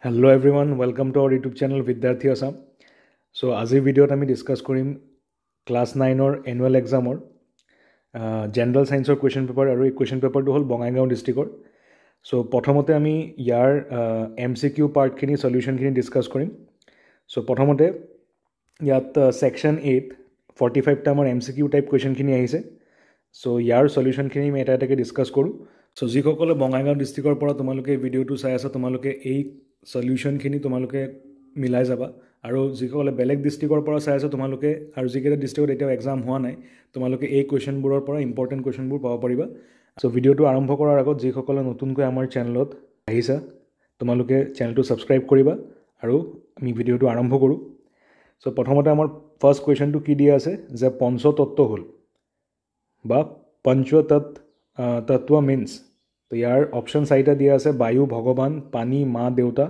Hello everyone, welcome to our YouTube channel Vidyarthi Assam. So আজিৰ ভিডিঅ'ত আমি discuss কৰিম ক্লাছ 9ৰ এনুৱেল এক্সামৰ জেনেৰেল সায়েন্সৰ কুৱেশ্যন পেপাৰ আৰু এই কুৱেশ্যন পেপাৰটো হ'ল বঙাইগাঁও ডিষ্ট্ৰিক্টৰ। সো প্ৰথমতে আমি ইয়াৰ MCQ পাৰ্টখিনি সলিউশনখিনি ডিছকাছ কৰিম। সো প্ৰথমতে ইয়াত সেকশন 8 45টা আমাৰ MCQ টাইপ কুৱেশ্যনখিনি আহিছে। সো ইয়াৰ সলিউশনখিনি আমি এটা এটাকৈ ডিছকাছ কৰোঁ। সো যিসকলে বঙাইগাঁও ডিষ্ট্ৰিক্টৰ পৰা তোমালোকে ভিডিঅ'টো চাই আছা তোমালোকে এই সলিউশনখিনি তোমালোকে মিলাই যাবা আৰু যিসকলে বেলেগ ডিষ্ট্ৰিক্টৰ পৰা চাই আছে তোমালোকে আৰু যিকেইটা ডিষ্ট্ৰিক্টত এতিয়াও এক্সাম হোৱা নাই তোমালোকে এই কুৱেশ্যনবোৰৰ পৰা ইম্পৰ্টেণ্ট কুৱেশ্যনবোৰ পাব পাৰিবা। সো ভিডিঅ'টো আৰম্ভ কৰাৰ আগত যিসকলে নতুনকৈ আমাৰ চেনেলত আহিছা তোমালোকে চেনেলটো ছাবস্ক্ৰাইব কৰিবা আৰু আমি ভিডিঅ'টো আৰম্ভ কৰোঁ। সো প্ৰথমতে আমাৰ ফাৰ্ষ্ট কুৱেশ্যনটো কি দিয়া আছে যে পঞ্চতত্ত্ব হ'ল বা পঞ্চতত্ত্ব মিন্স তো ইয়াৰ অপশ্যন চাৰিটা দিয়া আছে বায়ু ভগৱান পানী মা দেউতা।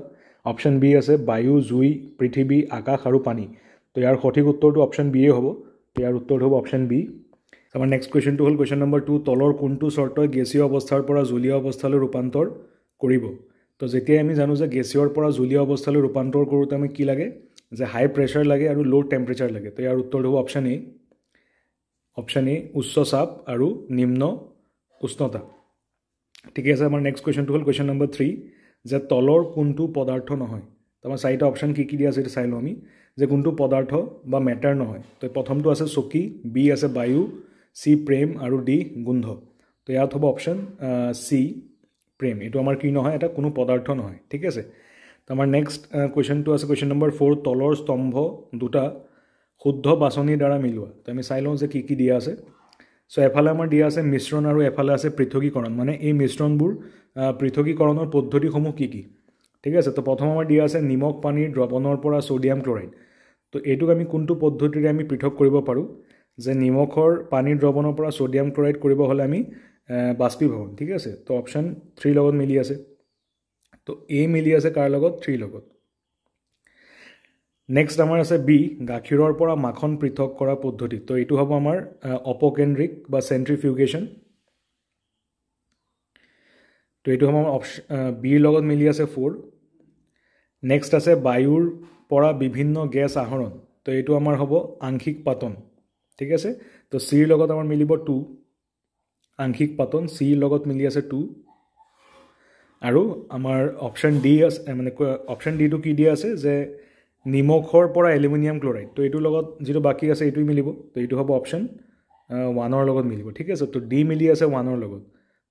অপশ্যন বি আছে বায়ু জুই পৃথিৱী আকাশ আৰু পানী। তো ইয়াৰ সঠিক উত্তৰটো অপশ্যন বিয়ে হ'ব। ইয়াৰ উত্তৰটো হ'ব অপশ্যন বি। আমাৰ নেক্সট কুৱেশ্যনটো হ'ল কুৱেশ্যন নম্বৰ 2 তলৰ কোনটো চৰ্তই গেছীয় অৱস্থাৰ পৰা জলীয় অৱস্থালৈ ৰূপান্তৰ কৰিব। তো যেতিয়াই আমি জানো যে গেছীয়ৰ পৰা জলীয় অৱস্থালৈ ৰূপান্তৰ কৰোঁতে আমি কি লাগে যে হাই প্ৰেছাৰ লাগে আৰু ল' টেম্পাৰেচাৰ লাগে। তো ইয়াৰ উত্তৰটো হ'ব অপশ্যন এ। অপশ্যন এ উচ্চ চাপ আৰু নিম্ন উষ্ণতা। ঠিকে আছে। আমাৰ নেক্সট কুৱেশ্যনটো হ'ল কুৱেশ্যন নম্বৰ 3 যে তলৰ কোনটো পদাৰ্থ নহয়। তো আমাৰ চাৰিটা অপশ্যন কি দিয়া আছে এইটো চাই লওঁ আমি যে কোনটো পদাৰ্থ বা মেটাৰ নহয়। তো প্ৰথমটো আছে চকী, বি আছে বায়ু, চি প্ৰেম আৰু ডি গোন্ধ। তো ইয়াত হ'ব অপশ্যন চি প্ৰেম। এইটো আমাৰ কি নহয় এটা কোনো পদাৰ্থ নহয়। ঠিক আছে। তো আমাৰ নেক্সট কুৱেশ্যনটো আছে কুৱেশ্যন নম্বৰ 4 তলৰ স্তম্ভ দুটা শুদ্ধ বাছনিৰ দ্বাৰা মিলোৱা। তো আমি চাই লওঁ যে কি দিয়া আছে। সো এফালে আমাৰ দিয়া আছে মিশ্ৰণ আৰু এফালে আছে পৃথকীকৰণ, মানে এই মিশ্ৰণবোৰ পৃথকীকৰণৰ পদ্ধতিসমূহ কি কি। ঠিক আছে। তো প্ৰথম আমাৰ দিয়া আছে নিমখ পানীৰ দ্ৰৱণৰ পৰা ছ'ডিয়াম ক্লৰাইড। তো এইটোক আমি কোনটো পদ্ধতিৰে আমি পৃথক কৰিব পাৰোঁ যে নিমখৰ পানীৰ দ্ৰৱণৰ পৰা ছ'ডিয়াম ক্লৰাইড কৰিব হ'লে আমি বাষ্পীভৱন। ঠিক আছে। তো অপশ্যন 3 লগত মিলি আছে। তো এ মিলি আছে কাৰ লগত 3 লগত। নেক্সট আমাৰ আছে বি গাখীৰৰ পৰা মাখন পৃথক কৰা পদ্ধতি। তো এইটো হ'ব আমাৰ অপকেন্দ্ৰিক বা চেন্ট্ৰিফিউগেশ্যন। তো এইটো হ'ব আমাৰ অপশ্যন বিৰ লগত মিলি আছে 4। নেক্সট আছে বায়ুৰ পৰা বিভিন্ন গেছ আহৰণ। তো এইটো আমাৰ হ'ব আংশিক পাতন। ঠিক আছে। তো চিৰ লগত আমাৰ মিলিব 2 আংশিক পাতন, চিৰ লগত মিলি আছে 2। আৰু আমাৰ অপশ্যন ডি আছে মানে অপশ্যন ডিটো কি দিয়া আছে যে নিমখৰ পৰা এলুমিনিয়াম ক্লৰাইড। তো এইটোৰ লগত যিটো বাকী আছে এইটোৱে মিলিব। তো এইটো হ'ব অপশ্যন 1ৰ লগত মিলিব। ঠিক আছে। তো ডি মিলি আছে 1ৰ লগত।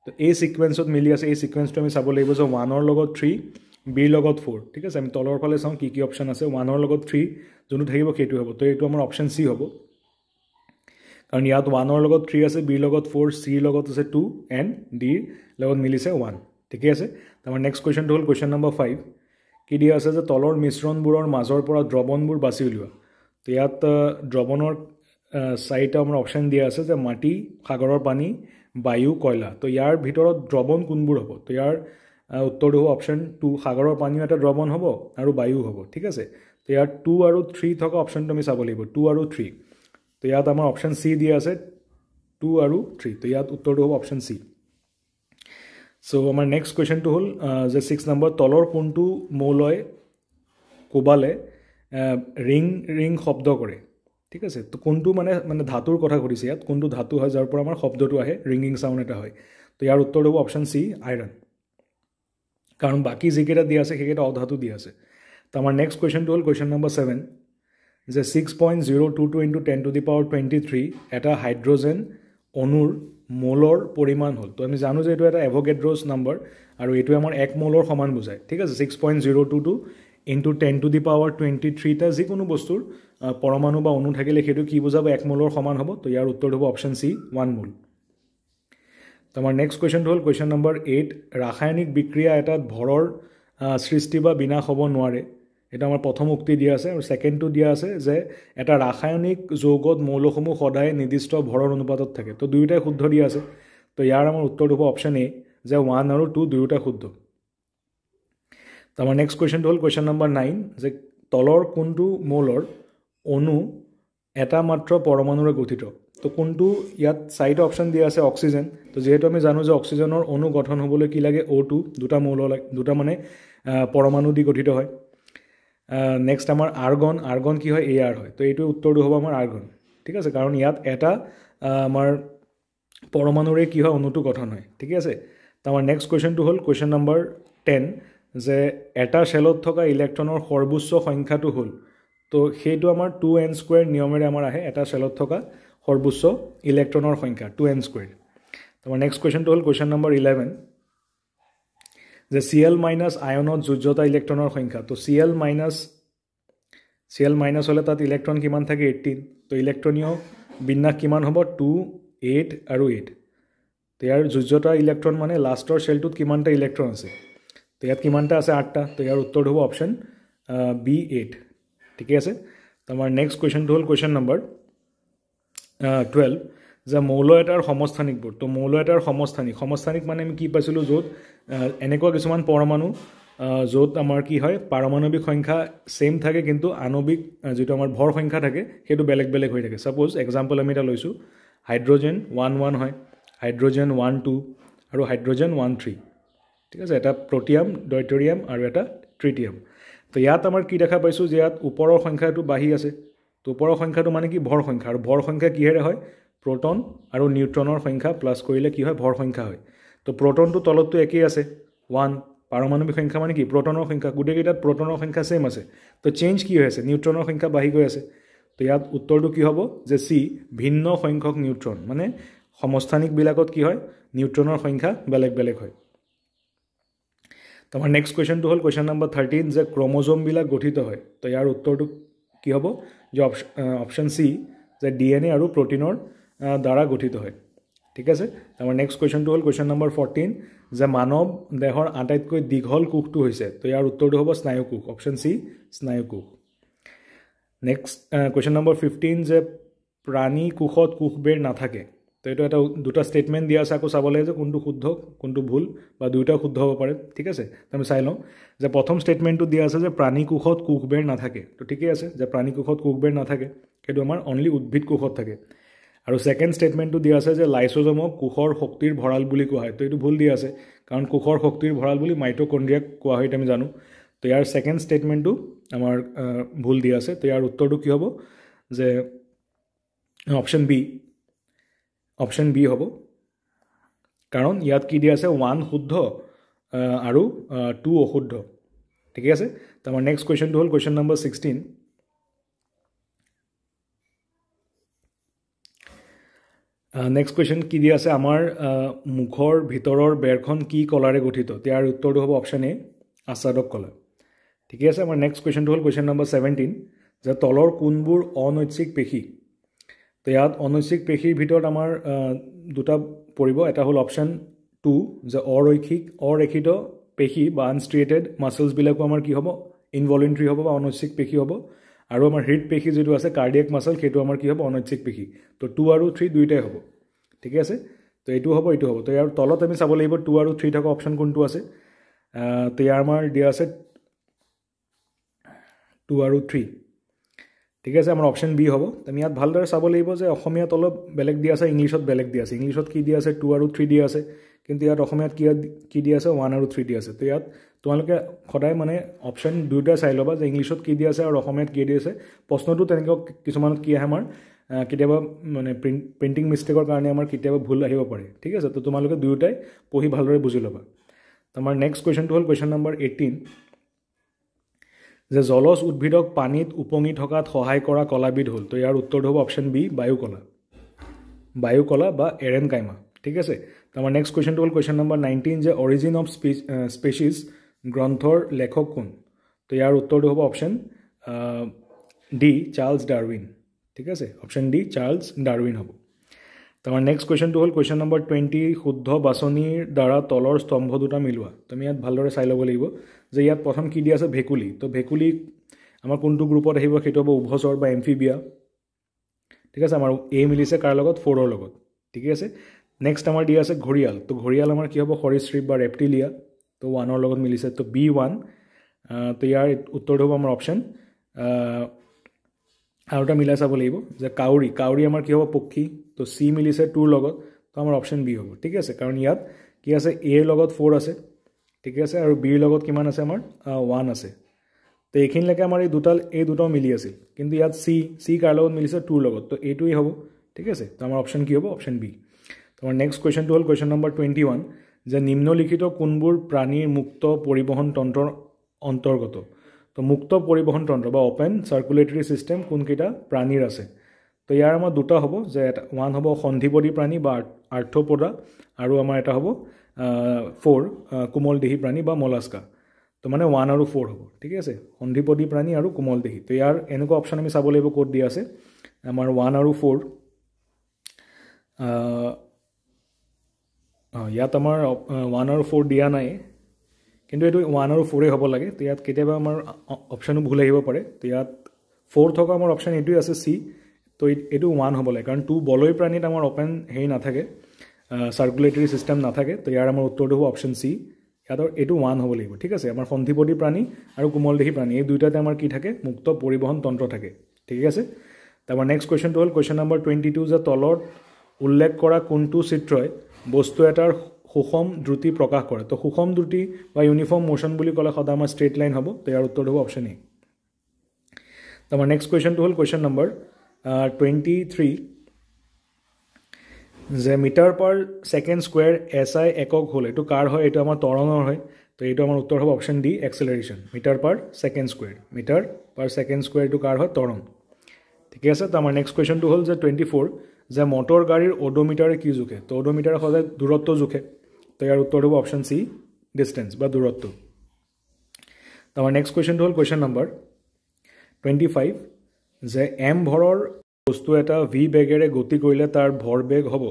তো এই ছিকুৱেঞ্চত মিলি আছে। এই ছিকুৱেঞ্চটো আমি চাব লাগিব যে 1ৰ লগত 3 বিৰ লগত 4। ঠিক আছে। আমি তলৰ ফালে চাওঁ কি অপশ্যন আছে। 1ৰ লগত 3 যোনটো থাকিব সেইটো হ'ব। তো এইটো আমাৰ অপশ্যন চি হ'ব কাৰণ ইয়াত 1ৰ লগত 3 আছে, বিৰ লগত 4, চিৰ লগত আছে 2 এণ্ড ডিৰ লগত মিলিছে 1। ঠিকে আছে। আমাৰ নেক্সট কুৱেশ্যনটো হ'ল কুৱেশ্যন নম্বৰ 5 কি দিয়া আছে যে তলৰ মিশ্ৰণবোৰৰ মাজৰ পৰা দ্ৰৱণবোৰ বাছি উলিওৱা। তো ইয়াত দ্ৰৱণৰ চাৰিটা আমাৰ অপশ্যন দিয়া আছে যে মাটি, সাগৰৰ পানী, বায়ু, কয়লা। তো ইয়াৰ ভিতৰত দ্ৰৱণ কোনবোৰ হ'ব। তো ইয়াৰ উত্তৰটো হ'ব অপশ্যন 2 সাগৰৰ পানীও এটা দ্ৰৱণ হ'ব আৰু বায়ু হ'ব। ঠিক আছে। তো ইয়াত 2 আৰু 3 থকা অপশ্যনটো আমি চাব লাগিব 2 আৰু 3। তো ইয়াত আমাৰ অপশ্যন চি দিয়া আছে 2 আৰু 3। তো ইয়াত উত্তৰটো হ'ব অপশ্যন চি। সো আমাৰ নেক্সট কুৱেশ্যনটো হ'ল যে 6 নম্বৰ তলৰ কোনটো মৌলই কোবালে ৰিং শব্দ কৰে। ঠিক আছে। তো কোনটো মানে ধাতুৰ কথা সুধিছে ইয়াত কোনটো ধাতু হয় যাৰ পৰা আমাৰ শব্দটো আহে ৰিঙিং চাউণ্ড এটা হয়। তো ইয়াৰ উত্তৰটো হ'ব অপশ্যন চি আইৰণ কাৰণ বাকী যিকেইটা দিয়া আছে সেইকেইটা অধাতু দিয়া আছে। তো আমাৰ নেক্সট কুৱেশ্যনটো হ'ল কুৱেশ্যন নম্বৰ 7 যে 6.022 × 10⁻23 এটা হাইড্ৰজেন অণুৰ মোলৰ পৰিমাণ হ'ল। তো আমি জানো যে এইটো এটা এভোগেড্ৰছ নম্বৰ আৰু এইটোৱে আমাৰ 1 মোলৰ সমান বুজায়। ঠিক আছে। 6.022 × 10⁻23টা যিকোনো বস্তুৰ পৰমাণু বা অণু থাকিলে সেইটো কি বুজাব 1 মোলৰ সমান হ'ব। তো ইয়াৰ উত্তৰটো হ'ব অপশ্যন চি 1 মোল। তো আমাৰ নেক্সট কুৱেশ্যনটো হ'ল কুৱেশ্যন নম্বৰ 8 ৰাসায়নিক বিক্ৰিয়া এটাত ভৰৰ সৃষ্টি বা বিনাশ হ'ব নোৱাৰে। এটা আমাৰ প্ৰথম উক্তি দিয়া আছে আৰু ছেকেণ্ডটো দিয়া আছে যে এটা ৰাসায়নিক যৌগত মৌলসমূহ সদায় নিৰ্দিষ্ট ভৰৰ অনুপাতত থাকে। তো দুয়োটাই শুদ্ধ দিয়া আছে। তো ইয়াৰ আমাৰ উত্তৰটো হ'ব অপশ্যন এ যে 1 আৰু 2 দুয়োটা শুদ্ধ। তো আমাৰ নেক্সট কুৱেশ্যনটো হ'ল কুৱেশ্যন নম্বৰ 9 যে তলৰ কোনটো মৌলৰ অণু এটা মাত্ৰ পৰমাণুৰে গঠিত। তো কোনটো ইয়াত চাৰিটা অপশ্যন দিয়া আছে অক্সিজেন। তো যিহেতু আমি জানো যে অক্সিজেনৰ অণু গঠন হ'বলৈ কি লাগে O2 দুটা মৌল দুটা মানে পৰমাণু দি গঠিত হয় নেক্সট আমাৰ আৰ্গন কি হয় AR হয় তো এইটো উত্তৰটো হ'ব আমাৰ আৰ্গন ঠিক আছে কাৰণ ইয়াত এটা আমাৰ পৰমাণুৰে কি হয় অণুটো গঠন হয় ঠিক আছে তো আমাৰ নেক্সট কুৱেশ্যনটো হ'ল কুৱেশ্যন নম্বৰ 10 যে এটা চেলত থকা ইলেক্ট্ৰনৰ সৰ্বোচ্চ সংখ্যাটো হ'ল তো সেইটো আমাৰ 2n² নিয়মেৰে আমাৰ আহে এটা চেলত থকা সৰ্বোচ্চ ইলেক্ট্ৰনৰ সংখ্যা 2n²। তো আমাৰ নেক্সট কুৱেশ্যনটো হ'ল কুৱেশ্যন নম্বৰ 11 যে Cl- আয়নত যোজ্যতা ইলেক্ট্ৰনৰ সংখ্যা তো Cl- হ'লে তাত ইলেক্ট্ৰন কিমান থাকে 18 তো ইলেক্ট্ৰনীয় বিন্যাস কিমান হ'ব 2 8 আৰু 8 তো ইয়াৰ যোজ্যতা ইলেক্ট্ৰন মানে লাষ্টৰ চেলটোত কিমানটা ইলেক্ট্ৰন আছে তো ইয়াত কিমানটা আছে 8টা তো ইয়াৰ উত্তৰটো হ'ব অপশ্যন B8 ঠিকে আছে তো আমাৰ নেক্সট কুৱেশ্যনটো হ'ল কুৱেশ্যন নম্বৰ 12 যে মৌল এটাৰ সমস্থানিকবোৰ তো মৌল এটাৰ সমস্থানিক মানে আমি কি পাইছিলোঁ য'ত এনেকুৱা কিছুমান পৰমাণু য'ত আমাৰ কি হয় পাৰমাণৱিক সংখ্যা সেম থাকে কিন্তু আণৱিক যেটো আমাৰ ভৰ সংখ্যা থাকে সেইটো বেলেগ বেলেগ হৈ থাকে সাপোজ এক্সাম্পল আমি এটা লৈছোঁ হাইড্ৰোজেন 1 হয় হাইড্ৰোজেন 1 2 আৰু হাইড্ৰোজেন 1 3 ঠিক আছে এটা প্ৰটিয়াম ডয়টেৰিয়াম আৰু এটা ট্ৰিটিয়াম তো ইয়াত আমাৰ কি দেখা পাইছোঁ যে ইয়াত ওপৰৰ সংখ্যাটো বাঢ়ি আছে তো ওপৰৰ সংখ্যাটো মানে কি ভৰ সংখ্যা আৰু ভৰ সংখ্যা কিহেৰে হয় প্ৰোটন আৰু নিউট্ৰনৰ সংখ্যা প্লাস কৰিলে কি হয় ভৰ সংখ্যা হয় তো প্ৰোটনটো তলতটো একেই আছে 1 পাৰমাণৱিক সংখ্যা মানে কি প্ৰোটনৰ সংখ্যা গুটেকেইটাত প্ৰোটনৰ সংখ্যা সেম আছে তো চেঞ্জ কি হৈ আছে নিউট্ৰনৰ সংখ্যা বাঢ়ি গৈ আছে তো ইয়াত উত্তৰটো কি হ'ব যে C ভিন্ন সংখ্যক নিউট্ৰন মানে সমস্থানিকবিলাকত কি হয় নিউট্ৰনৰ সংখ্যা বেলেগ বেলেগ হয় তো আমাৰ নেক্সট কুৱেশ্যনটো হ'ল কুৱেশ্যন নম্বৰ 13 যে ক্ৰমোজোমবিলাক গঠিত হয় তো ইয়াৰ উত্তৰটো কি হ'ব যে অপশ্যন C যে DNA আৰু প্ৰটিনৰ দ্বাৰা গঠিত হয় ঠিক আছে আমাৰ নেক্সট কুৱেশ্যনটো হ'ল কুৱেশ্যন নম্বৰ 14 যে মানৱ দেহৰ আটাইতকৈ দীঘল কোষটো হৈছে তো ইয়াৰ উত্তৰটো হ'ব স্নায়ুকোষ অপশ্যন C স্নায়ুকোষ নেক্সট কুৱেশ্যন নম্বৰ 15 যে প্ৰাণী কোষত কোষবেৰ নাথাকে তো এইটো এটা দুটা ষ্টেটমেণ্ট দিয়া আছে আকৌ চাব লাগে যে কোনটো শুদ্ধ কোনটো ভুল বা দুয়োটা শুদ্ধ হ'ব পাৰে ঠিক আছে আমি চাই লওঁ যে প্ৰথম ষ্টেটমেণ্টটো দিয়া আছে যে প্ৰাণী কোষত কোষবেৰ নাথাকে তো ঠিকেই আছে যে প্ৰাণী কোষত কোষবেৰ নাথাকে সেইটো আমাৰ অনলি উদ্ভিদ কোষত থাকে আৰু সেকেন্ড ষ্টেটমেণ্টটো দিয়া আছে যে লাইসোজোমক কোষৰ শক্তিৰ ভঁৰাল বুলি কোৱা হয় তো এইটো ভুল দিয়া আছে কাৰণ কোষৰ শক্তিৰ ভঁৰাল বুলি মাইটোকণ্ড্ৰিয়াক কোৱা হয় আমি জানো তো ইয়াৰ সেকেন্ড ষ্টেটমেণ্টটো আমাৰ ভুল দিয়া আছে তো ইয়াৰ উত্তৰটো কি হ'ব যে অপশ্যন বি হ'ব কাৰণ ইয়াত কি দিয়া আছে 1 শুদ্ধ আৰু 2 অশুদ্ধ ঠিক আছে তো আমাৰ নেক্সট কুৱেশ্যনটো হ'ল কুৱেশ্যন নম্বৰ 16 নেক্সট কুৱেশ্যন কি দিয়া আছে আমাৰ মুখৰ ভিতৰৰ বেৰখন কি কলাৰে গঠিত ইয়াৰ উত্তৰটো হ'ব অপশ্যন এ আচ্ছাদক কলা ঠিক আছে আমাৰ নেক্সট কুৱেশ্যনটো হ'ল কুৱেশ্যন নম্বৰ 17 যে তলৰ কোনবোৰ অনৈচ্ছিক পেশী তো ইয়াত অনৈচ্ছিক পেশীৰ ভিতৰত আমাৰ দুটা পৰিব এটা হ'ল অপশ্যন 2 যে অৰেখিত পেশী বা আনষ্ট্ৰিয়েটেড মাসলছবিলাকো আমাৰ কি হ'ব ইনভলুণ্টাৰী হ'ব বা অনৈচ্ছিক পেশী হ'ব আৰু আমাৰ হৃদ পেশী যেটো আছে কাৰ্ডিয়াক মাসল সেইটো আমাৰ কি হ'ব অনৈচ্ছিক পেশী তো 2 আৰু 3 দুইটাই হ'ব ঠিক আছে তো এইটো হ'ব তো ইয়াৰ তলত আমি চাব লাগিব 2 আৰু 3 থকা অপশ্যন কোনটো আছে তো ইয়াৰ আমাৰ দিয়া আছে 2 আৰু 3 ঠিক আছে আমাৰ অপশ্যন বি হ'ব আমি ইয়াত ভালদৰে চাব লাগিব যে অসমীয়াত অলপ বেলেগ দিয়া আছে ইংলিছত বেলেগ দিয়া আছে ইংলিছত কি দিয়া আছে 2 আৰু 3 দিয়া আছে কিন্তু ইয়াত অসমীয়াত কি দিয়া আছে 1 আৰু 3 দিয়া আছে তো ইয়াত তোমালোকে সদায় মানে অপশ্যন দুটা চাই ল'বা যে ইংলিছত কি দিয়া আছে আৰু অসমীয়াত কি দিয়া আছে প্ৰশ্নটো তেনেকৈ কিছুমানত কি আহে আমাৰ কেতিয়াবা মানে প্ৰিণ্টিং মিষ্টেকৰ কাৰণে আমাৰ কেতিয়াবা ভুল আহিব পাৰে ঠিক আছে তো তোমালোকে দুয়োটাই পঢ়ি ভালদৰে বুজি ল'বা তো আমাৰ নেক্সট কুৱেশ্যনটো হ'ল কুৱেশ্যন নম্বৰ 18 যে জলজ উদ্ভিদক পানীত উপঙি থকাত সহায় কৰা কলাবিধ হ'ল তো ইয়াৰ উত্তৰটো হ'ব অপশ্যন বি বায়ুকলা বা এৰেনকাইমা ঠিক আছে তো আমাৰ নেক্সট কুৱেশ্যনটো হ'ল কুৱেশ্যন নম্বৰ 19 যে অৰিজিন অফ স্পেচিছ গ্ৰন্থৰ লেখক কোন তো ইয়াৰ উত্তৰটো হ'ব অপশ্যন ডি চাৰ্লছ ডাৰউইন ঠিক আছে অপশ্যন ডি চাৰ্লছ ডাৰউইন হ'ব তো আমাৰ নেক্সট কুৱেশ্যনটো হ'ল কুৱেশ্যন নম্বৰ 20 শুদ্ধ বাছনিৰ দ্বাৰা তলৰ স্তম্ভ দুটা মিলোৱা তো আমি ইয়াত ভালদৰে চাই ল'ব লাগিব যে ইয়াত প্ৰথম কি দিয়া আছে ভেকুলী তো ভেকুলী আমাৰ কোনটো গ্ৰুপত আহিব সেইটো হ'ব উভচৰ বা এমফিবিয়া ঠিক আছে আমাৰ এ মিলিছে কাৰ লগত 4 ৰ লগত ঠিক আছে নেক্সট আমাৰ দিয়া আছে ঘৰিয়াল তো ঘৰিয়াল আমাৰ কি হ'ব সৰীসৃপ বা ৰেপ্টিলিয়া তো 1 ৰ লগত মিলিছে তো B1 তো ইয়াৰ উত্তৰটো হ'ব আমাৰ অপশ্যন আৰু এটা মিলাই চাব লাগিব যে কাউৰী আমাৰ কি হ'ব পক্ষী তো C মিলিছে 2 ৰ লগত তো আমাৰ অপশ্যন বি হ'ব ঠিক আছে কাৰণ ইয়াত কি আছে A ৰ লগত 4 আছে ঠিক আছে আৰু বিৰ লগত কিমান আছে আমাৰ 1 আছে তো এইখিনিলৈকে আমাৰ এই দুটাও মিলি আছিল কিন্তু ইয়াত চি কাৰ লগত মিলিছে 2 লগত তো এইটোই হ'ব ঠিক আছে তো আমাৰ অপশ্যন কি হ'ব অপশ্যন বি তো আমাৰ নেক্সট কুৱেশ্যনটো হ'ল কুৱেশ্যন নম্বৰ 21 যে নিম্নলিখিত কোনবোৰ প্ৰাণীৰ মুক্ত পৰিবহণ তন্ত্ৰৰ অন্তৰ্গত তো মুক্ত পৰিবহণ তন্ত্ৰ বা অপেন চাৰ্কুলেটৰী চিষ্টেম কোনকেইটা প্ৰাণীৰ আছে তো ইয়াৰ আমাৰ দুটা হ'ব যে ওৱান হ'ব সন্ধিপদী প্ৰাণী বা আৰ্থ্ৰপোডা আৰু আমাৰ এটা হ'ব 4 কোমলদেহী প্ৰাণী বা মলাস্কা তো মানে 1 আৰু 4 হ'ব ঠিক আছে সন্ধিপদী প্ৰাণী আৰু কোমলদেহী তো ইয়াৰ এনেকুৱা অপশ্যন আমি চাব লাগিব ক'ত দিয়া আছে আমাৰ 1 আৰু 4 ইয়াত আমাৰ 1 আৰু 4 দিয়া নাই কিন্তু এইটো 1 আৰু 4 হ'ব লাগে তো ইয়াত কেতিয়াবা আমাৰ অপশ্যনো ভুল আহিব পাৰে তো ইয়াত 4 থকা আমাৰ অপশ্যন এইটোৱে আছে চি তো এইটো 1 হ'ব লাগে কাৰণ 2 বলয় প্ৰাণীত আমাৰ অপেন হেৰি নাথাকে চাৰ্কুলেটৰী চিষ্টেম নাথাকে তো ইয়াৰ আমাৰ উত্তৰটো হ'ব অপশ্যন চি ইয়াত এইটো 1 হ'ব লাগিব ঠিক আছে আমাৰ সন্ধিপদী প্ৰাণী আৰু কোমলদেহী প্ৰাণী এই দুইটাতে আমাৰ কি থাকে মুক্ত পৰিবহণ তন্ত্ৰ থাকে ঠিক আছে তো আমাৰ নেক্সট কুৱেশ্যনটো হ'ল কুৱেশ্যন নম্বৰ 22 যে তলত উল্লেখ কৰা কোনটো চিত্ৰই বস্তু এটাৰ সুষম দ্ৰুতি প্ৰকাশ কৰে তো সুষম দ্ৰুতি বা ইউনিফৰ্ম মোশ্যন বুলি ক'লে সদায় আমাৰ ষ্ট্ৰেইট লাইন হ'ব তো ইয়াৰ উত্তৰটো হ'ব অপশ্যন এ তো আমাৰ নেক্সট কুৱেশ্যনটো হ'ল কুৱেশ্যন নম্বৰ 23 যে metre per second square SI একক হ'ল এইটো কাৰ হয় এইটো আমাৰ ত্বৰণৰ হয় তো এইটো আমাৰ উত্তৰ হ'ব option D acceleration metre per second square এইটো কাৰ হয় ত্বৰণ ঠিকে আছে তো আমাৰ নেক্সট কুৱেশ্যনটো হ'ল যে 24 যে মটৰ গাড়ীৰ অডোমিটাৰে কি জোখে তো অডোমিটাৰে সদায় দূৰত্ব জোখে তো ইয়াৰ উত্তৰ হ'ব অপশ্যন চি ডিষ্টেঞ্চ বা দূৰত্ব তো আমাৰ নেক্সট কুৱেশ্যনটো হ'ল কুৱেশ্যন নম্বৰ 25 যে এম ভৰৰ বস্তু এটা ভি বেগেৰে গতি কৰিলে তাৰ ভৰ বেগ হ'ব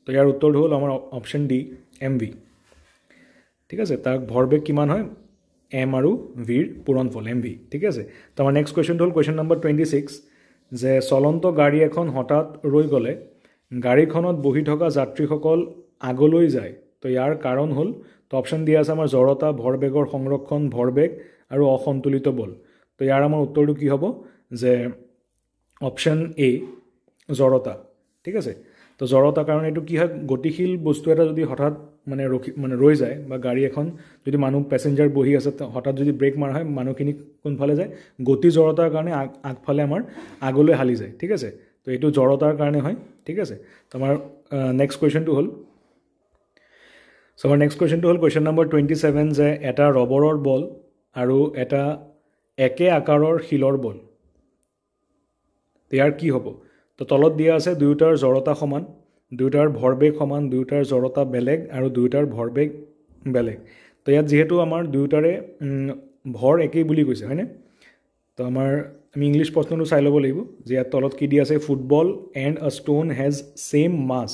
তো ইয়াৰ উত্তৰটো হ'ল আমাৰ অপশ্যন ডি MV ঠিক আছে তাৰ ভৰ বেগ কিমান হয় এম আৰু ভিৰ পূৰণফল MV ঠিক আছে তো আমাৰ নেক্সট কুৱেশ্যনটো হ'ল কুৱেশ্যন নম্বৰ 26 যে চলন্ত গাড়ী এখন হঠাৎ ৰৈ গ'লে গাড়ীখনত বহি থকা যাত্ৰীসকল আগলৈ যায় তো ইয়াৰ কাৰণ হ'ল তো অপশ্যন দিয়া আছে আমাৰ জড়তা ভৰবেগৰ সংৰক্ষণ ভৰবেগ আৰু অসন্তুলিত বল তো ইয়াৰ আমাৰ উত্তৰটো কি হ'ব যে অপশ্যন এ জড়তা ঠিক আছে তো জড়তা কাৰণ এইটো কি হয় গতিশীল বস্তু এটা যদি হঠাৎ ৰৈ যায় বা গাড়ী এখন যদি মানুহ পেছেঞ্জাৰ বহি আছে হঠাৎ যদি ব্ৰেক মাৰা হয় মানুহখিনি কোনফালে যায় গতি জড়তাৰ কাৰণে আগফালে আমাৰ আগলৈ হালি যায় ঠিক আছে তো এইটো জড়তাৰ কাৰণে হয় ঠিক আছে তো আমাৰ নেক্সট কুৱেশ্যনটো হ'ল কুৱেশ্যন নম্বৰ 27 যে এটা ৰবৰৰ বল আৰু এটা একে আকাৰৰ শিলৰ বল ইয়াৰ কি হ'ব তো তলত দিয়া আছে দুয়োটাৰ জড়তা সমান দুয়োটাৰ ভৰবেগ সমান দুয়োটাৰ জড়তা বেলেগ আৰু দুয়োটাৰ ভৰবেগ বেলেগ তো ইয়াত যিহেতু আমাৰ দুয়োটাৰে ভৰ একেই বুলি কৈছে হয়নে তো আমাৰ আমি ইংলিছ প্ৰশ্নটো চাই ল'ব লাগিব যে ইয়াত তলত কি দিয়া আছে ফুটবল এণ্ড আ ষ্টোন হেজ ছেম মাছ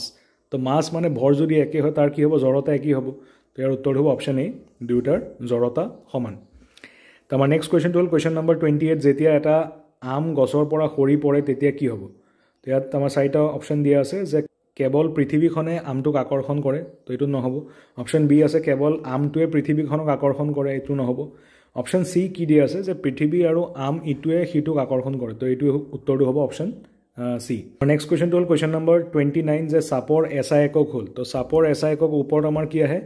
তো মাছ মানে ভৰ যদি একে হয় তাৰ কি হ'ব জড়তা একেই হ'ব তো ইয়াৰ উত্তৰ হ'ব অপশ্যন এ দুয়োটাৰ জড়তা সমান তো আমাৰ নেক্সট কুৱেশ্যনটো হ'ল কুৱেশ্যন নম্বৰ 28 যেতিয়া এটা আম গছৰ পৰা সৰি পৰে তেতিয়া কি হ'ব তো ইয়াত আমাৰ 4টা অপশ্যন দিয়া আছে যে কেৱল পৃথিৱীখনে আমটোক আকৰ্ষণ কৰে তো এইটো নহ'ব অপশ্যন বি আছে কেৱল আমটোৱে পৃথিৱীখনক আকৰ্ষণ কৰে এইটো নহ'ব অপশ্যন চি কি দিয়া আছে যে পৃথিৱী আৰু আম ইটোৱে সিটোক আকৰ্ষণ কৰে তো এইটো উত্তৰটো হ'ব অপশ্যন চি নেক্সট কুৱেশ্যনটো হ'ল কুৱেশ্যন নম্বৰ 29 যে চাপৰ SI একক হ'ল তো চাপৰ SI একক ওপৰত আমাৰ কি আহে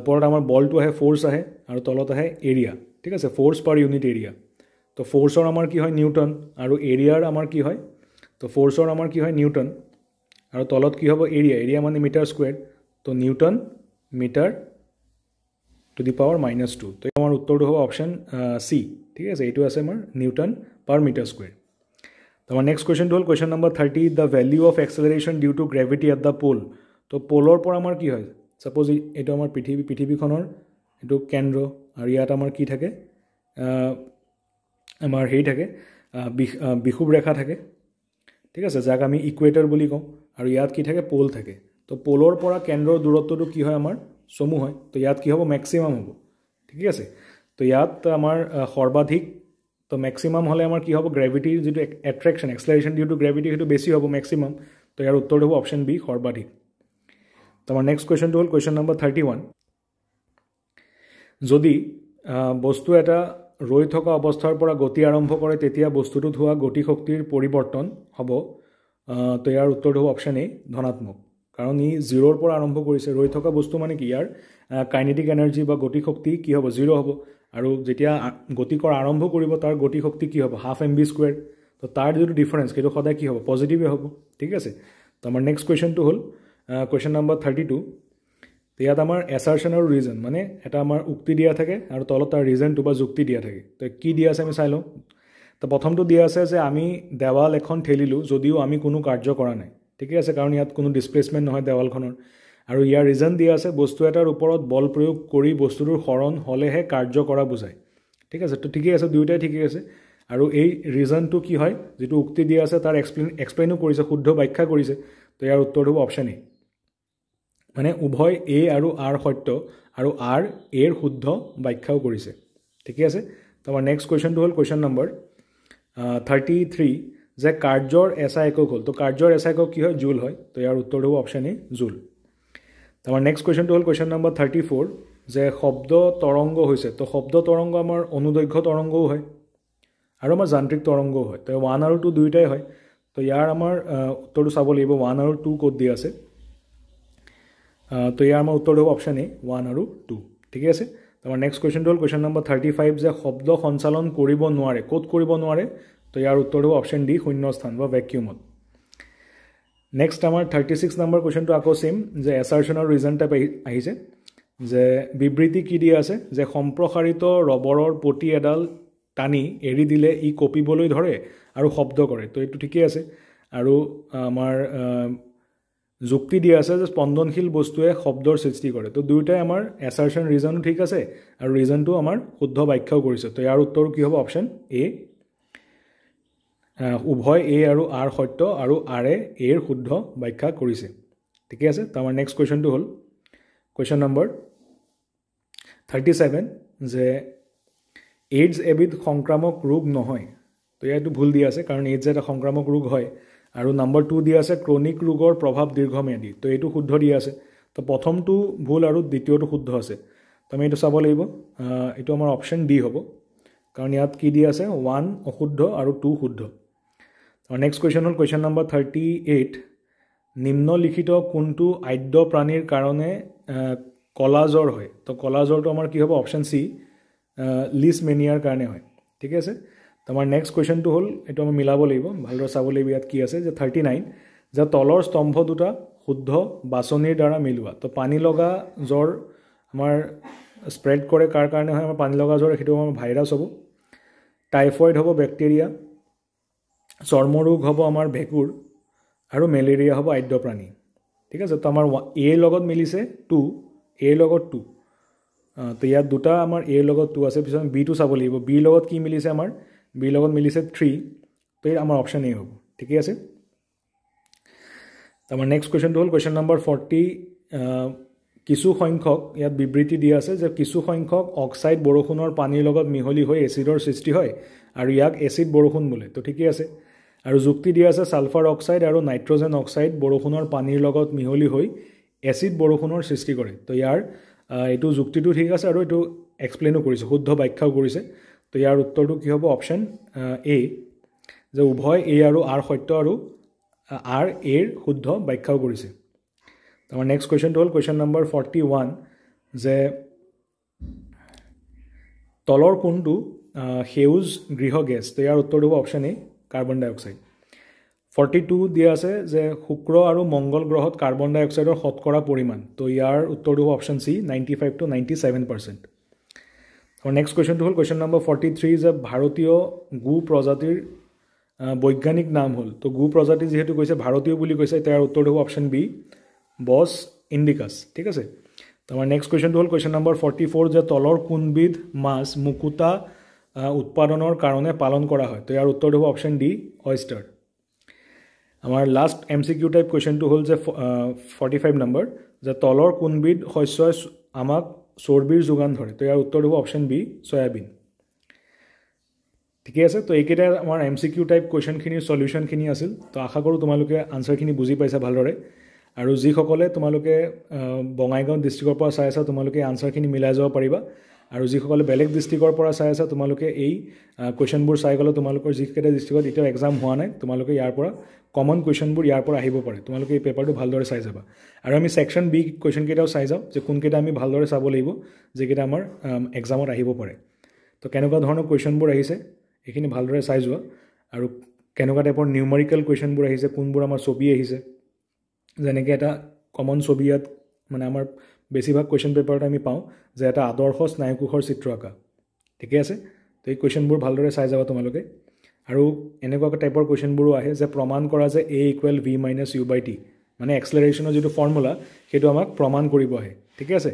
ওপৰত আমাৰ বলটো আহে ফ'ৰ্চ আহে আৰু তলত আহে এৰিয়া ঠিক আছে ফ'ৰ্চ পাৰ ইউনিট এৰিয়া তো ফ'ৰ্চৰ আমাৰ কি হয় নিউটন আৰু এৰিয়াৰ আমাৰ কি হয় তো ফ'ৰ্চৰ আমাৰ কি হয় নিউটন আৰু তলত কি হ'ব এৰিয়া মানে মিটাৰ স্কুৱেৰ তো newton metre to the power -2 তো আমাৰ উত্তৰটো হ'ব অপশ্যন চি ঠিক আছে এইটো আছে আমাৰ নিউটন পাৰ মিটাৰ স্কুৱেৰ তো আমাৰ নেক্সট কুৱেশ্যনটো হ'ল question number 30 the value of acceleration due to gravity at the pole তো প'লৰ পৰা আমাৰ কি হয় ছাপ'জ এইটো আমাৰ পৃথিৱীখনৰ এইটো কেন্দ্ৰ আৰু ইয়াত আমাৰ কি থাকে আমাৰ হেৰি থাকে বিষুৱ ৰেখা থাকে ঠিক আছে যাক আমি ইকুৱেটৰ বুলি কওঁ আৰু ইয়াত কি থাকে প'ল থাকে তো প'লৰ পৰা কেন্দ্ৰৰ দূৰত্বটো কি হয় আমাৰ চমু হয় তো ইয়াত কি হ'ব মেক্সিমাম হ'ব ঠিক আছে তো ইয়াত আমাৰ সৰ্বাধিক তো মেক্সিমাম হ'লে আমাৰ কি হ'ব গ্ৰেভিটিৰ যিটো এট্ৰেকশ্যন এক্সেলাৰেশ্যন ডিউ টু গ্ৰেভিটি সেইটো বেছি হ'ব মেক্সিমাম তো ইয়াৰ উত্তৰটো হ'ব অপশ্যন বি সৰ্বাধিক তো আমাৰ নেক্সট কুৱেশ্যনটো হ'ল কুৱেশ্যন নম্বৰ 31 যদি বস্তু এটা ৰৈ থকা অৱস্থাৰ পৰা গতি আৰম্ভ কৰে তেতিয়া বস্তুটোত হোৱা গতি শক্তিৰ পৰিৱৰ্তন হ'ব তো ইয়াৰ উত্তৰটো হ'ব অপশ্যন এ ধনাত্মক কাৰণ ই 0ৰ পৰা আৰম্ভ কৰিছে ৰৈ থকা বস্তু মানে কি ইয়াৰ কাইনেটিক এনাৰ্জি বা গতি শক্তি কি হ'ব 0 হ'ব আৰু যেতিয়া গতি কৰা আৰম্ভ কৰিব তাৰ গতি শক্তি কি হ'ব হাফ mv²। তো তাৰ যিটো ডিফাৰেঞ্চ সেইটো সদায় কি হ'ব পজিটিভে হ'ব ঠিক আছে। তো আমাৰ নেক্সট কুৱেশ্যনটো হ'ল কুৱেশ্যন নম্বৰ 32। তো ইয়াত আমাৰ এছাৰশ্যন আৰু ৰিজন মানে এটা আমাৰ উক্তি দিয়া থাকে আৰু তলত তাৰ ৰিজনটো বা যুক্তি দিয়া থাকে। তো কি দিয়া আছে আমি চাই লওঁ। তো প্ৰথমটো দিয়া আছে যে আমি দেৱাল এখন ঠেলিলোঁ যদিও আমি কোনো কাৰ্য কৰা নাই ঠিকে আছে, কাৰণ ইয়াত কোনো ডিছপ্লেচমেণ্ট নহয় দেৱালখনৰ। আৰু ইয়াৰ ৰিজন দিয়া আছে বস্তু এটাৰ ওপৰত বল প্ৰয়োগ কৰি বস্তুটোৰ শৰণ হ'লেহে কাৰ্য কৰা বুজায় ঠিক আছে। তো ঠিকেই আছে, দুয়োটাই ঠিকেই আছে। আৰু এই ৰিজনটো কি হয় যিটো উক্তি দিয়া আছে তাৰ এক্সপ্লেইনো কৰিছে, শুদ্ধ ব্যাখ্যা কৰিছে। তো ইয়াৰ উত্তৰটো হ'ব অপশ্যন এ, মানে উভয় এ আৰু আৰ সত্য আৰু আৰ এৰ শুদ্ধ ব্যাখ্যাও কৰিছে ঠিকে আছে। তো আমাৰ নেক্সট কুৱেশ্যনটো হ'ল কুৱেশ্যন নম্বৰ 33 যে কাৰ্যৰ এছা একক হ'ল। তো কাৰ্যৰ এছা একক কি হয় জুল হয়। তো ইয়াৰ উত্তৰটো হ'ব অপশ্যন এ জুল। তো আমাৰ নেক্সট কুৱেশ্যনটো হ'ল কুৱেশ্যন নম্বৰ 34 যে শব্দ তৰংগ হৈছে। তো শব্দ তৰংগ আমাৰ অনুদৈৰ্ঘ্য তৰংগও হয় আৰু আমাৰ যান্ত্ৰিক তৰংগও হয়। তো 1 আৰু 2 দুয়োটাই হয়। তো ইয়াৰ আমাৰ উত্তৰটো চাব লাগিব 1 আৰু 2 ক'ত দিয়া আছে। তো ইয়াৰ আমাৰ উত্তৰটো হ'ব অপশ্যন এ 1 আৰু 2 ঠিকে আছে। তো আমাৰ নেক্সট কুৱেশ্যনটো হ'ল কুৱেশ্যন নম্বৰ 35 যে শব্দ সঞ্চালন কৰিব নোৱাৰে, ক'ত কৰিব নোৱাৰে। তো ইয়াৰ উত্তৰটো হ'ব অপশ্যন ডি শূন্য স্থান বা ভেকিউমত। নেক্সট আমাৰ 36 নম্বৰ কুৱেশ্যনটো আকৌ চেম যে এছাৰশ্যন আৰু ৰিজন টাইপ আহিছে যে বিবৃতি কি দিয়া আছে যে সম্প্ৰসাৰিত ৰবৰৰ পটি এডাল টানি এৰি দিলে ই কঁপিবলৈ ধৰে আৰু শব্দ কৰে। তো এইটো ঠিকেই আছে। আৰু আমাৰ যুক্তি দিয়া আছে যে স্পন্দনশীল বস্তুৱে শব্দৰ সৃষ্টি কৰে। তো দুয়োটাই আমাৰ এছাৰশ্যন ৰিজনো ঠিক আছে আৰু ৰিজনটো আমাৰ শুদ্ধ ব্যাখ্যাও কৰিছে। তো ইয়াৰ উত্তৰ কি হ'ব অপশ্যন এ, উভয় এ আৰু আৰ সত্য আৰু আৰে এৰ শুদ্ধ ব্যাখ্যা কৰিছে ঠিকে আছে। তো আমাৰ নেক্সট কুৱেশ্যনটো হ'ল কুৱেশ্যন নম্বৰ 37 যে এইডছ এবিধ সংক্ৰামক ৰোগ নহয়। তো ইয়াতো ভুল দিয়া আছে কাৰণ এইডছ এটা সংক্ৰামক ৰোগ হয়। আৰু নম্বৰ 2 দিয়া আছে ক্ৰনিক ৰোগৰ প্ৰভাৱ দীৰ্ঘম্যাদী। তো এইটো শুদ্ধ দিয়া আছে। তো প্ৰথমটো ভুল আৰু দ্বিতীয়টো শুদ্ধ আছে। তো আমি এইটো চাব লাগিব। এইটো আমাৰ অপশ্যন ডি হ'ব কাৰণ ইয়াত কি দিয়া আছে 1 অশুদ্ধ আৰু 2 শুদ্ধ। আৰু নেক্সট কুৱেশ্যন হ'ল কুৱেশ্যন নম্বৰ 38 নিম্নলিখিত কোনটো আদ্য প্ৰাণীৰ কাৰণে কলা জ্বৰ হয়। তো কলা জ্বৰটো আমাৰ কি হ'ব অপশ্যন চি লিছমেনিয়াৰ কাৰণে হয় ঠিক আছে। তো আমাৰ নেক্সট কুৱেশ্যনটো হ'ল এইটো আমি মিলাব লাগিব, ভালদৰে চাব লাগিব ইয়াত কি আছে যে 39 যে তলৰ স্তম্ভ দুটা শুদ্ধ বাছনিৰ দ্বাৰা মিলোৱা। তো পানী লগা জ্বৰ আমাৰ স্প্ৰেড কৰে কাৰ কাৰণে হয় আমাৰ পানী লগা জ্বৰ, সেইটো আমাৰ ভাইৰাছ হ'ব। টাইফইড হ'ব বেক্টেৰিয়া, চৰ্মৰোগ হ'ব আমাৰ ভেঁকুৰ আৰু মেলেৰিয়া হ'ব আদ্য প্ৰাণী ঠিক আছে। তো আমাৰ এৰ লগত মিলিছে 2, এৰ লগত 2। তো ইয়াত দুটা আমাৰ এৰ লগত 2 আছে, পিছত বিটো চাব লাগিব বিৰ লগত কি মিলিছে আমাৰ বিৰ লগত মিলিছে 3। তো এই আমাৰ অপশ্যন এ হ'ব ঠিকে আছে। তো আমাৰ নেক্সট কুৱেশ্যনটো হ'ল কুৱেশ্যন নম্বৰ 40 কিছু সংখ্যক ইয়াত বিবৃতি দিয়া আছে যে কিছু সংখ্যক অক্সাইড বৰষুণৰ পানীৰ লগত মিহলি হৈ এচিডৰ সৃষ্টি হয় আৰু ইয়াক এচিড বৰষুণ বোলে। তো ঠিকেই আছে। আৰু যুক্তি দিয়া আছে ছালফাৰ অক্সাইড আৰু নাইট্ৰজেন অক্সাইড বৰষুণৰ পানীৰ লগত মিহলি হৈ এচিড বৰষুণৰ সৃষ্টি কৰে। তো ইয়াৰ এইটো যুক্তিটো ঠিক আছে আৰু এইটো এক্সপ্লেইনো কৰিছে, শুদ্ধ ব্যাখ্যাও কৰিছে। তো ইয়াৰ উত্তৰটো কি হ'ব অপশ্যন এ যে উভয় এ আৰু আৰ সত্য আৰু আৰ এৰ শুদ্ধ ব্যাখ্যাও কৰিছে। তো আমাৰ নেক্সট কুৱেশ্যনটো হ'ল কুৱেশ্যন নম্বৰ 41 যে তলৰ কোনটো সেউজ গৃহ গেছ। তো ইয়াৰ উত্তৰটো হ'ব অপশ্যন এ কাৰ্বন ডাই অক্সাইড। 42 দিয়া আছে যে শুক্ৰ আৰু মংগল গ্ৰহত কাৰ্বন ডাই অক্সাইডৰ শতকৰা পৰিমাণ। তো ইয়াৰ উত্তৰটো হ'ব অপশ্যন চি 95 to 97%। আৰু নেক্সট কুৱেশ্যনটো হ'ল কুৱেশ্যন নম্বৰ 43 যে ভাৰতীয় গো প্ৰজাতিৰ বৈজ্ঞানিক নাম হ'ল। তো গো প্ৰজাতি যিহেতু কৈছে ভাৰতীয় বুলি কৈছে, তাৰ উত্তৰটো হ'ব অপশ্যন বি বছ ইণ্ডিকাছ ঠিক আছে। তো আমাৰ নেক্সট কুৱেশ্যনটো হ'ল কুৱেশ্যন নম্বৰ 44 যে তলৰ কোনবিধ মাছ মুকুতা উৎপাদনৰ কাৰণে পালন কৰা হয়। তো ইয়াৰ উত্তৰটো হ'ব অপশ্যন ডি অয়েষ্টাৰ। আমাৰ লাষ্ট MCQ টাইপ কুৱেশ্যনটো হ'ল যে 45 নম্বৰ যে তলৰ কোনবিধ শস্যই আমাক চৰ্বিৰ যোগান ধৰে। তো ইয়াৰ উত্তৰটো হ'ব অপশ্যন বি চয়াবিন ঠিকে আছে। তো এইকেইটা আমাৰ MCQ টাইপ কুৱেশ্যনখিনিৰ চলিউশ্যনখিনি আছিল। তো আশা কৰোঁ তোমালোকে আনচাৰখিনি বুজি পাইছা ভালদৰে। আৰু যিসকলে তোমালোকে বঙাইগাঁও ডিষ্ট্ৰিক্টৰ পৰা চাই আছা তোমালোকে আনচাৰখিনি মিলাই যাব পাৰিবা। আৰু যিসকলে বেলেগ ডিষ্ট্ৰিক্টৰ পৰা চাই আছে তোমালোকে এই কুৱেশ্যনবোৰ চাই গ'লে তোমালোকৰ যিকেইটা ডিষ্ট্ৰিক্টত এতিয়াও এক্সাম হোৱা নাই তোমালোকে ইয়াৰ পৰা কমন কুৱেশ্যনবোৰ ইয়াৰ পৰা আহিব পাৰে তোমালোকে এই পেপাৰটো ভালদৰে চাই যাবা আৰু আমি ছেকশ্যন বি কুৱেশ্যনকেইটাও চাই যাওঁ যে কোনকেইটা আমি ভালদৰে চাব লাগিব যিকেইটা আমাৰ এক্সামত আহিব পাৰে তো কেনেকুৱা ধৰণৰ কুৱেশ্যনবোৰ আহিছে এইখিনি ভালদৰে চাই যোৱা আৰু কেনেকুৱা টাইপৰ নিউমাৰিকেল কুৱেশ্যনবোৰ আহিছে কোনবোৰ আমাৰ ছবি আহিছে যেনেকৈ এটা কমন ছবি ইয়াত মানে আমাৰ বেছিভাগ কুৱেশ্যন পেপাৰত আমি পাওঁ যে এটা আদৰ্শ স্নায়ুকোষৰ চিত্ৰ আঁকা ঠিকে আছে তো এই কুৱেশ্যনবোৰ ভালদৰে চাই যাবা তোমালোকে আৰু এনেকুৱা টাইপৰ কুৱেশ্যনবোৰো আহে যে প্ৰমাণ কৰা যে a = v - u/t মানে এক্সেলাৰেশ্যনৰ যিটো ফৰ্মুলা সেইটো আমাক প্ৰমাণ কৰিব আহে ঠিকে আছে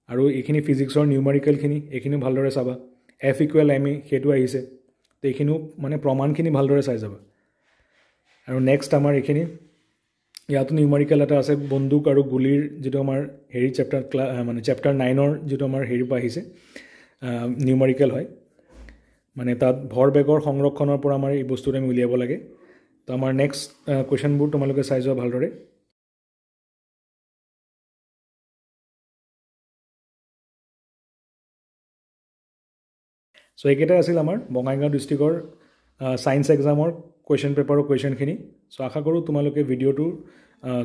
আৰু এইখিনি ফিজিক্সৰ নিউমাৰিকেলখিনি এইখিনিও ভালদৰে চাবা f = ma সেইটো আহিছে তো এইখিনিও মানে প্ৰমাণখিনি ভালদৰে চাই যাবা আৰু নেক্সট আমাৰ এইখিনি ইয়াতো নিউমাৰিকেল এটা আছে বন্দুক আৰু গুলিৰ যিটো আমাৰ হেৰি মানে চেপ্টাৰ 9ৰ যিটো আমাৰ হেৰি পৰা আহিছে নিউমাৰিকেল হয় মানে তাত ভৰবেগৰ সংৰক্ষণৰ পৰা আমাৰ এই বস্তুটো আমি উলিয়াব লাগে তো আমাৰ নেক্সট কুৱেশ্যনবোৰ তোমালোকে চাই যোৱা ভালদৰে চ' এইকেইটাই আছিল আমাৰ বঙাইগাঁও ডিষ্ট্ৰিক্টৰ ছায়েন্স এক্সামৰ কুৱেশ্যন পেপাৰৰ কুৱেশ্যনখিনি চ' আশা কৰোঁ তোমালোকে ভিডিঅ'টোৰ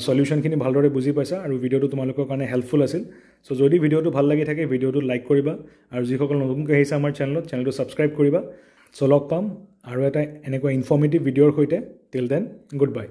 সলিউশ্যনখিনি ভালদৰে বুজি পাইছা আৰু ভিডিঅ'টো তোমালোকৰ কাৰণে হেল্পফুল আছিল চ' যদি ভিডিঅ'টো ভাল লাগি থাকে ভিডিঅ'টো লাইক কৰিবা আৰু যিসকল নতুনকৈ আহিছে আমাৰ চেনেলটো ছাবস্ক্ৰাইব কৰিবা চ' লগ পাম আৰু এটা এনেকুৱা ইনফৰ্মেটিভ ভিডিঅ'ৰ সৈতে টিল দেন গুড বাই